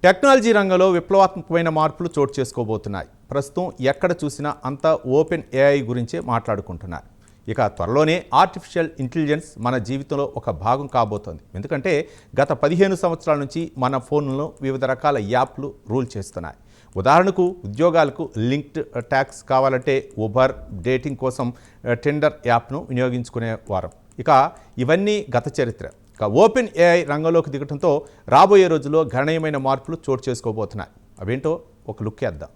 Technology రంగంలో విప్లవాత్మకమైన మార్పులు చోటు చేసుకోబోతున్నాయి. ప్రస్తుతం ఎక్కడ చూసినా అంతా ఓపెన్ ఏఐ గురించే మాట్లాడుకుంటున్నారు. ఇక త్వరలోనే ఆర్టిఫిషియల్ ఇంటెలిజెన్స్ మన జీవితంలో ఒక భాగం కాబోతోంది. ఎందుకంటే గత 15 సంవత్సరాల నుంచి మన ఫోన్లలో వివిధ రకాల యాప్లు రూల్ చేస్తున్నాయి. ఉదాహరణకు ఉద్యోగాలకు లింక్డ్ ట్యాక్స్ కావాలంటే ఉబర్, డేటింగ్ కోసం టిండర్ యాప్ను వినియోగించుకునేవారు. ఇక ఇవన్నీ గత చరిత్ర. ఇక ఓపెన్ ఏఐ రంగంలోకి దిగడంతో రాబోయే రోజుల్లో గణనీయమైన మార్పులు చోటు చేసుకోబోతున్నాయి. అవేంటో ఒక లుక్ వేద్దాం.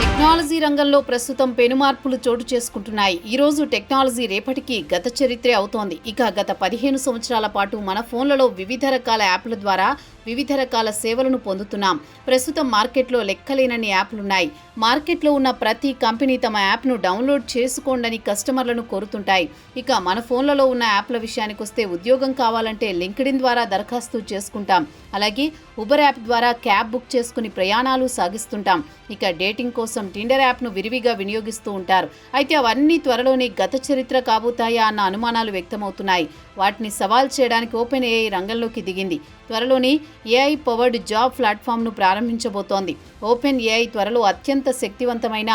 టెక్నాలజీ రంగంలో ప్రస్తుతం పెనుమార్పులు చోటు చేసుకుంటున్నాయి. ఈ రోజు టెక్నాలజీ రేపటికి గత చరిత్రే అవుతోంది. ఇక గత 15 సంవత్సరాల పాటు మన ఫోన్లలో వివిధ రకాల యాప్ల ద్వారా వివిధ రకాల సేవలను పొందుతున్నాం. ప్రస్తుతం మార్కెట్లో లెక్కలేనన్ని యాప్లున్నాయి. మార్కెట్లో ఉన్న ప్రతి కంపెనీ తమ యాప్ను డౌన్లోడ్ చేసుకోండని కస్టమర్లను కోరుతుంటాయి. ఇక మన ఫోన్లలో ఉన్న యాప్ల విషయానికి వస్తే ఉద్యోగం కావాలంటే లింక్డ్ఇన్ ద్వారా దరఖాస్తు చేసుకుంటాం. అలాగే ఉబర్ యాప్ ద్వారా క్యాబ్ బుక్ చేసుకుని ప్రయాణాలు సాగిస్తుంటాం. ఇక డేటింగ్ కోసం టిండర్ యాప్ను విరివిగా వినియోగిస్తూ ఉంటారు. అయితే అవన్నీ త్వరలోనే గత చరిత్ర కాబోతాయా అన్న అనుమానాలు వ్యక్తమవుతున్నాయి. వాటిని సవాల్ చేయడానికి ఓపెన్ ఏఐ రంగంలోకి దిగింది. త్వరలోనే ఏఐ పవర్డ్ జాబ్ ప్లాట్ఫామ్ను ప్రారంభించబోతోంది. ఓపెన్ ఏఐ త్వరలో అత్యంత శక్తివంతమైన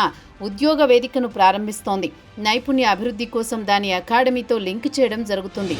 ఉద్యోగ వేదికను ప్రారంభిస్తోంది. నైపుణ్య అభివృద్ధి కోసం దాని అకాడమీతో లింక్ చేయడం జరుగుతుంది.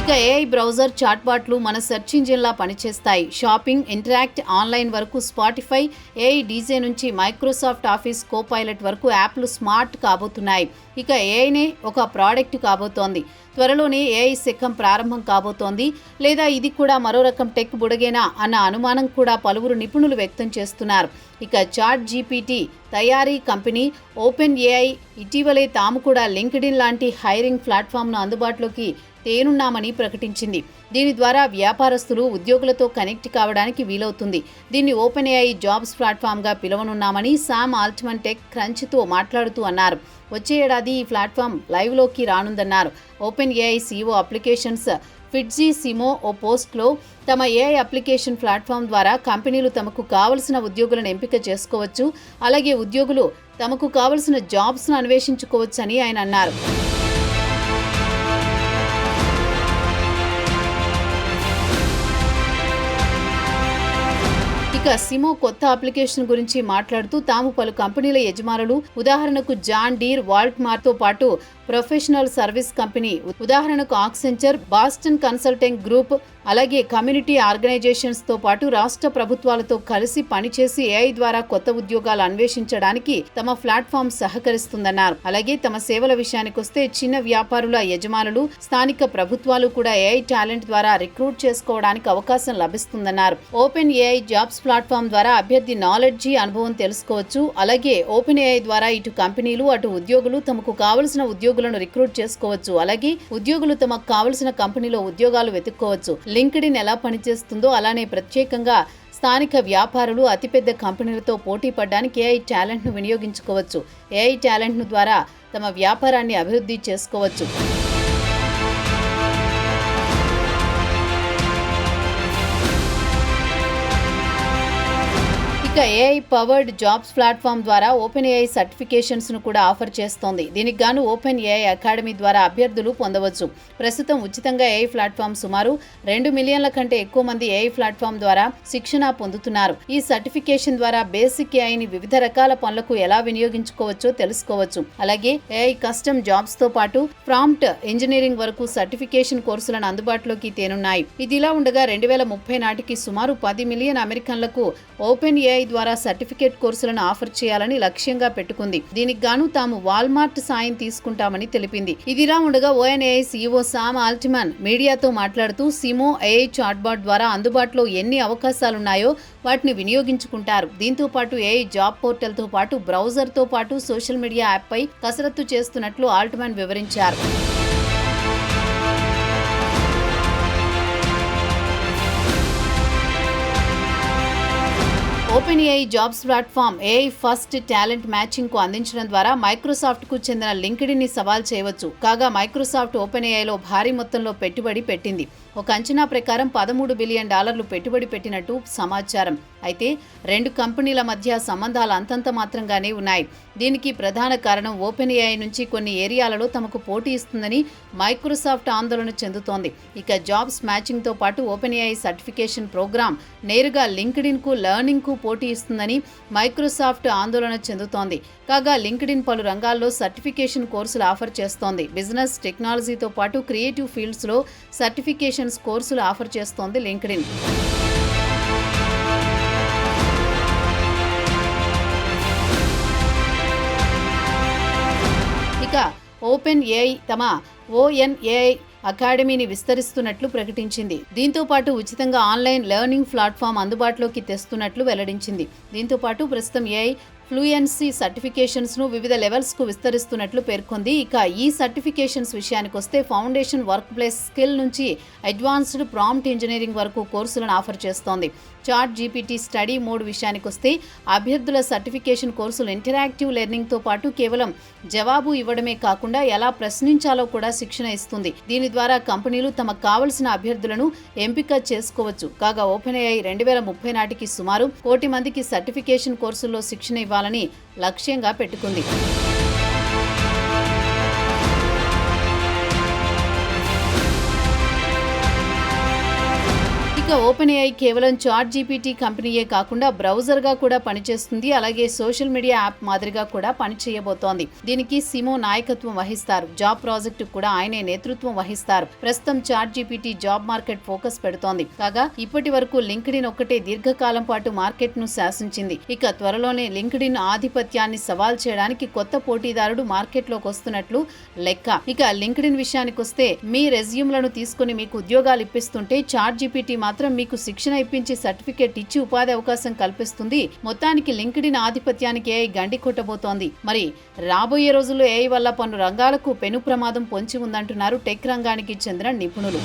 ఇక ఏఐ బ్రౌజర్, చాట్బాట్లు మన సెర్చ్ ఇంజిన్లా పనిచేస్తాయి. షాపింగ్, ఇంటరాక్ట్, ఆన్లైన్ వరకు స్పాటిఫై, ఏఐ డీజే నుంచి మైక్రోసాఫ్ట్ ఆఫీస్ కోపైలట్ వరకు యాప్లు స్మార్ట్ కాబోతున్నాయి. ఇక ఏఐనే ఒక ప్రోడక్ట్ కాబోతోంది. త్వరలోనే ఏఐ శకం ప్రారంభం కాబోతోంది. లేదా ఇది కూడా మరో రకం టెక్ బుడగేనా అన్న అనుమానం కూడా పలువురు నిపుణులు వ్యక్తం చేస్తున్నారు. ఇక చాట్ జీపీటీ తయారీ కంపెనీ ఓపెన్ ఏఐ ఇటీవలే తాము కూడా లింక్డ్ఇన్ లాంటి హైరింగ్ ప్లాట్ఫామ్ను అందుబాటులోకి తేనున్నామని ప్రకటించింది. దీని ద్వారా వ్యాపారస్తులు ఉద్యోగులతో కనెక్ట్ కావడానికి వీలవుతుంది. దీన్ని ఓపెన్ ఏఐ జాబ్స్ ప్లాట్ఫామ్గా పిలవనున్నామని సామ్ ఆల్ట్మన్ టెక్ క్రంచ్తో మాట్లాడుతూ అన్నారు. వచ్చే ఏడాది ఈ ప్లాట్ఫామ్ లైవ్లోకి రానుందన్నారు. Open AI CEO applications Fidji Simo ఓ పోస్ట్లో తమ ఏఐ అప్లికేషన్ ప్లాట్ఫామ్ ద్వారా కంపెనీలు తమకు కావలసిన ఉద్యోగులను ఎంపిక చేసుకోవచ్చు. అలాగే ఉద్యోగులు తమకు కావలసిన జాబ్స్ను అన్వేషించుకోవచ్చని ఆయన అన్నారు. ఇక సిమో కొత్త అప్లికేషన్ గురించి మాట్లాడుతూ తాము పలు కంపెనీల యజమానులు, ఉదాహరణకు జాన్ డీర్, వాల్మార్ట్తో పాటు ప్రొఫెషనల్ సర్వీస్ కంపెనీ, ఉదాహరణకు ఆక్సెంచర్, బాస్టన్ కన్సల్టింగ్ గ్రూప్, అలాగే కమ్యూనిటీ ఆర్గనైజేషన్స్తో పాటు రాష్ట్ర ప్రభుత్వాలతో కలిసి పనిచేసి ఏఐ ద్వారా కొత్త ఉద్యోగాలు అన్వేషించడానికి తమ ప్లాట్ఫామ్ సహకరిస్తుందన్నారు. అలాగే తమ సేవల విషయానికొస్తే చిన్న వ్యాపారుల యజమానులు, స్థానిక ప్రభుత్వాలు కూడా ఏఐ టాలెంట్ ద్వారా రిక్రూట్ చేసుకోవడానికి అవకాశం లభిస్తుందన్నారు. ఓపెన్ ఏఐ జాబ్స్ ప్లాట్ఫామ్ ద్వారా అభ్యర్థి నాలెడ్జి, అనుభవం తెలుసుకోవచ్చు. అలాగే ఓపెన్ ఏఐ ద్వారా ఇటు కంపెనీలు అటు ఉద్యోగులు తమకు కావలసిన ఉద్యోగులను రిక్రూట్ చేసుకోవచ్చు. అలాగే ఉద్యోగులు తమకు కావలసిన కంపెనీలో ఉద్యోగాలు వెతుక్కోవచ్చు. లింక్డ్ఇన్ ఎలా పనిచేస్తుందో అలానే ప్రత్యేకంగా స్థానిక వ్యాపారులు అతిపెద్ద కంపెనీలతో పోటీ పడడానికి ఏఐ టాలెంట్ను వినియోగించుకోవచ్చు. ఏఐ టాలెంట్ను ద్వారా తమ వ్యాపారాన్ని అభివృద్ధి చేసుకోవచ్చు. ఇక ఏఐ పవర్డ్ జాబ్స్ ప్లాట్ఫామ్ ద్వారా ఓపెన్ ఏఐ సర్టిఫికేషన్స్ను కూడా ఆఫర్ చేస్తోంది. దీనికి గాను ఓపెన్ ఏఐ అకాడమీ ద్వారా అభ్యర్థులు పొందవచ్చు. ప్రస్తుతం ఉచితంగా ఏఐ ప్లాట్ఫామ్ సుమారు 2 మిలియన్ల కంటే ఎక్కువ మంది ఏఐ ప్లాట్ఫామ్ ద్వారా శిక్షణ పొందుతున్నారు. ఈ సర్టిఫికేషన్ ద్వారా బేసిక్ ఏఐని వివిధ రకాల పనులకు ఎలా వినియోగించుకోవచ్చో తెలుసుకోవచ్చు. అలాగే ఏఐ కస్టమ్ జాబ్స్ తో పాటు ప్రాంప్ట్ ఇంజనీరింగ్ వరకు సర్టిఫికేషన్ కోర్సులను అందుబాటులోకి తేనున్నాయి. ఇదిలా ఉండగా 2030 నాటికి సుమారు 10 మిలియన్ అమెరికన్లకు ఓపెన్ ఏఐ ద్వారా సర్టిఫికేట్ కోర్సులను ఆఫర్ చేయాలని లక్ష్యంగా పెట్టుకుంది. దీనికి గాను తాము వాల్మార్ట్ సాయం తీసుకుంటామని తెలిపింది. ఇదిలా ఉండగా Open AI CEO Sam Altman మీడియాతో మాట్లాడుతూ సిమో ఏఐ చాట్బాట్ ద్వారా అందుబాటులో ఎన్ని అవకాశాలున్నాయో వాటిని వినియోగించుకుంటారు. దీంతో పాటు ఏఐ జాబ్ పోర్టల్తో పాటు బ్రౌజర్తో పాటు సోషల్ మీడియా యాప్పై కసరత్తు చేస్తున్నట్లు ఆల్ట్మన్ వివరించారు. Open AI jobs platform AI first talent matching కు అందించడం ద్వారా మైక్రోసాఫ్ట్ కు చెందిన లింక్డ్ఇన్ ని సవాల్ చేయవచ్చు. కాగా మైక్రోసాఫ్ట్ ఓపెన్ ఏఐలో భారీ మొత్తంలో పెట్టుబడి పెట్టింది. ఒక అంచనా ప్రకారం $13 బిలియన్ పెట్టుబడి పెట్టినట్టు సమాచారం. అయితే రెండు కంపెనీల మధ్య సంబంధాలు అంతంత మాత్రంగానే ఉన్నాయి. దీనికి ప్రధాన కారణం ఓపెన్ ఏఐ నుంచి కొన్ని ఏరియాలలో తమకు పోటీ ఇస్తుందని మైక్రోసాఫ్ట్ ఆందోళన చెందుతోంది. ఇక జాబ్స్ మ్యాచింగ్తో పాటు ఓపెన్ ఏఐ సర్టిఫికేషన్ ప్రోగ్రామ్ నేరుగా లింక్డ్ఇన్కు లెర్నింగ్కు పోటీ ఇస్తుందని మైక్రోసాఫ్ట్ ఆందోళన చెందుతోంది. కాగా లింక్డ్ఇన్ పలు రంగాల్లో సర్టిఫికేషన్ కోర్సులు ఆఫర్ చేస్తోంది. బిజినెస్, టెక్నాలజీతో పాటు క్రియేటివ్ ఫీల్డ్స్లో సర్టిఫికేషన్స్ కోర్సులు ఆఫర్ చేస్తోంది లింక్డ్ఇన్. ఇక ఓపెన్ ఏఐ తమ ONAI అకాడమీని విస్తరిస్తున్నట్లు ప్రకటించింది. దీంతో పాటు ఉచితంగా ఆన్లైన్ లెర్నింగ్ ప్లాట్ఫామ్ అందుబాటులోకి తెస్తున్నట్లు వెల్లడించింది. దీంతో పాటు ప్రస్తుతం ఏఐ ఫ్లూయెన్సీ సర్టిఫికేషన్స్ను వివిధ లెవెల్స్కు విస్తరిస్తున్నట్లు పేర్కొంది. ఇక ఈ సర్టిఫికేషన్స్ విషయానికి వస్తే ఫౌండేషన్ వర్క్ ప్లేస్ స్కిల్ నుంచి అడ్వాన్స్డ్ ప్రాంప్ట్ ఇంజనీరింగ్ వరకు కోర్సులను ఆఫర్ చేస్తోంది. ChatGPT స్టడీ మోడ్ విషయానికి వస్తే అభ్యర్థుల సర్టిఫికేషన్ కోర్సులు ఇంటరాక్టివ్ లెర్నింగ్తో పాటు కేవలం జవాబు ఇవ్వడమే కాకుండా ఎలా ప్రశ్నించాలో కూడా శిక్షణ ఇస్తుంది. దీని ద్వారా కంపెనీలు తమకు కావలసిన అభ్యర్థులను ఎంపిక చేసుకోవచ్చు. కాగా ఓపెన్ఏఐ 2030 నాటికి సుమారు 1 కోటి మందికి సర్టిఫికేషన్ కోర్సుల్లో శిక్షణ ఇవ్వాలని లక్ష్యంగా పెట్టుకుంది. ఇక ఓపెన్ఏఐ కేవలం ChatGPT కంపెనీయే కాకుండా బ్రౌజర్గా కూడా పనిచేస్తుంది. అలాగే సోషల్ మీడియా యాప్ మాదిరిగా కూడా పనిచేయబోతోంది. దీనికి సిమో నాయకత్వం వహిస్తారు. జాబ్ ప్రాజెక్టు కూడా ఆయనే నేతృత్వం వహిస్తారు. ప్రస్తుతం ChatGPT జాబ్ మార్కెట్ ఫోకస్ పెడుతోంది. కాగా ఇప్పటి వరకు లింక్డ్ఇన్ ఒక్కటే దీర్ఘకాలం పాటు మార్కెట్ ను శాసించింది. ఇక త్వరలోనే లింక్డ్ఇన్ ఆధిపత్యాన్ని సవాల్ చేయడానికి కొత్త పోటీదారుడు మార్కెట్లోకి వస్తున్నట్లు లెక్క. ఇక లింక్డ్ఇన్ విషయానికి వస్తే మీ రెజ్యూమ్లను తీసుకుని మీకు ఉద్యోగాలు ఇప్పిస్తుంటే ChatGPT మాత్రం మీకు శిక్షణ ఇప్పించి సర్టిఫికేట్ ఇచ్చి ఉపాధి అవకాశం కల్పిస్తుంది. మొత్తానికి లింక్డ్ఇన్ ఆధిపత్యానికి ఏఐ గండి కొట్టబోతోంది. మరి రాబోయే రోజుల్లో ఏఐ వల్ల పలు రంగాలకు పెను ప్రమాదం పొంచి ఉందంటున్నారు టెక్ రంగానికి చెందిన నిపుణులు.